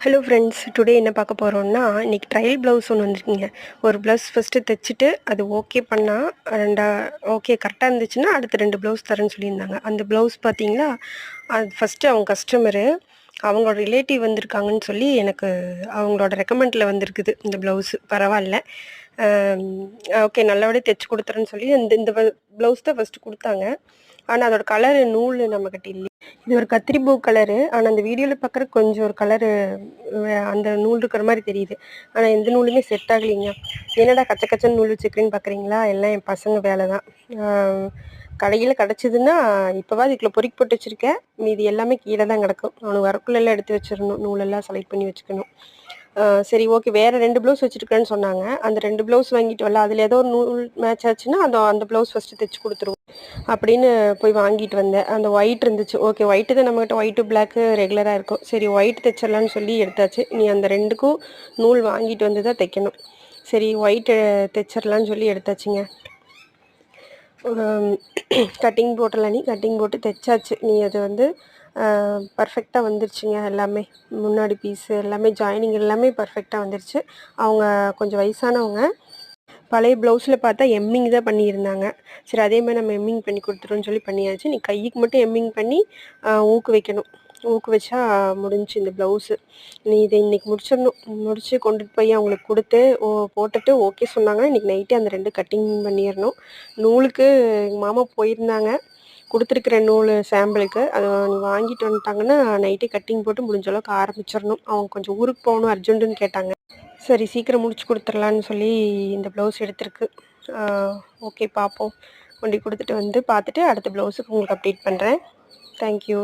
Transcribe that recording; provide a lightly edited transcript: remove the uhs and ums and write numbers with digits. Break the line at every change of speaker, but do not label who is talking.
Hello friends, today என்ன பார்க்க போகிறோம்னா, இன்றைக்கி ட்ரையல் ப்ளவுஸ் ஒன்று வந்துருக்குங்க. ஒரு ப்ளவுஸ் ஃபஸ்ட்டு தைச்சிட்டு அது ஓகே பண்ணால் ஓகே கரெக்டாக இருந்துச்சுன்னா அடுத்து 2 ப்ளவுஸ் தரேன்னு சொல்லியிருந்தாங்க. அந்த ப்ளவுஸ் பார்த்தீங்களா, அது ஃபஸ்ட்டு அவங்க கஸ்டமரு அவங்களோட ரிலேட்டிவ் வந்திருக்காங்கன்னு சொல்லி எனக்கு அவங்களோட ரெக்கமெண்டில் வந்திருக்குது இந்த ப்ளவுஸு. பரவாயில்ல, ஓகே நல்லபடியாக தைச்சி கொடுத்துறேன்னு சொல்லி இந்த இந்த ப்ளவுஸ் தான் ஃபஸ்ட்டு கொடுத்தாங்க. ஆனால் அதோட கலரு நூல் நம்மக்கிட்ட இல்லை. இது ஒரு கத்திரி பூ கலரு. ஆனால் அந்த வீடியோவில் பார்க்குற கொஞ்சம் ஒரு கலரு அந்த நூல் இருக்கிற மாதிரி தெரியுது. ஆனால் எந்த நூலுமே செட் ஆகலைங்க. என்னடா கச்ச கச்சன்னு நூல் வச்சுருக்கேன்னு பார்க்குறீங்களா? எல்லாம் என் பசங்க வேலை தான். கடையில் கிடச்சிதுன்னா இப்போவாது இதுக்குள்ள பொறுக்கி போட்டு வச்சுருக்கேன். மீதி எல்லாமே கீழே தான் கிடக்கும். அவனுக்கு வரக்குள்ளெல்லாம் எடுத்து வச்சிடணும். நூலெல்லாம் செலக்ட் பண்ணி வச்சுக்கணும். சரி ஓகே, வேறு 2 ப்ளவுஸ் வச்சுருக்கேன்னு சொன்னாங்க. அந்த 2 ப்ளவுஸ் வாங்கிட்டு வரல. அதில் ஏதோ ஒரு நூல் மேட்ச் ஆச்சுன்னா அந்த ப்ளவுஸ் ஃபஸ்ட்டு தைச்சி கொடுத்துருவோம் அப்படின்னு போய் வாங்கிட்டு வந்தேன். அந்த ஒயிட் இருந்துச்சு. ஓகே, ஒயிட்டு தான் நம்மகிட்ட, ஒயிட்டு பிளாக்கு ரெகுலராக இருக்கும். சரி ஒயிட் தைச்சிடலான்னு சொல்லி எடுத்தாச்சு. நீ அந்த 2க்கும் நூல் வாங்கிட்டு வந்து தான் தைக்கணும். சரி ஒயிட்டு தைச்சிடலான்னு சொல்லி எடுத்தாச்சுங்க. கட்டிங் போட்டலாம், நீ கட்டிங் போட்டு தைச்சாச்சு. நீ அது வந்து பர்ஃபெக்டாக வந்துருச்சுங்க. எல்லாமே முன்னாடி பீஸு எல்லாமே ஜாயினிங் எல்லாமே பர்ஃபெக்டாக வந்துருச்சு. அவங்க கொஞ்சம் வயசானவங்க. பழைய ப்ளவுஸில் பார்த்தா எம்மிங் தான் பண்ணியிருந்தாங்க. சரி அதே மாதிரி நம்ம எம்மிங் பண்ணி கொடுத்துருவோன்னு சொல்லி பண்ணியாச்சு. நீ கைக்கு மட்டும் எம்மிங் பண்ணி ஊக்கு வைக்கணும். ஊக்கு வச்சா முடிஞ்சு இந்த ப்ளவுஸு. நீ இதை இன்றைக்கி முடிச்சிடணும். முடித்து கொண்டுட்டு போய் அவங்களுக்கு கொடுத்து போட்டுட்டு ஓகே சொன்னாங்கன்னா இன்றைக்கி நைட்டே அந்த 2 கட்டிங் பண்ணிடணும். நூலுக்கு எங்கள் மாமா போயிருந்தாங்க. கொடுத்துருக்குற நூல் சாம்பிளுக்கு அதை வாங்கிட்டு வந்துட்டாங்கன்னா நைட்டே கட்டிங் போட்டு முடிஞ்ச அளவுக்கு ஆரம்பிச்சிடணும். அவங்க கொஞ்சம் ஊருக்கு போகணும் அர்ஜென்ட்டுன்னு கேட்டாங்க. சரி சீக்கிரம் முடிச்சு கொடுத்துர்லான்னு சொல்லி இந்த ப்ளவுஸ் எடுத்திருக்கு. ஓகே பார்ப்போம். கொண்டு கொடுத்துட்டு வந்து பார்த்துட்டு அடுத்த ப்ளவுஸுக்கு உங்களுக்கு அப்டேட் பண்ணுறேன். தேங்க்யூ.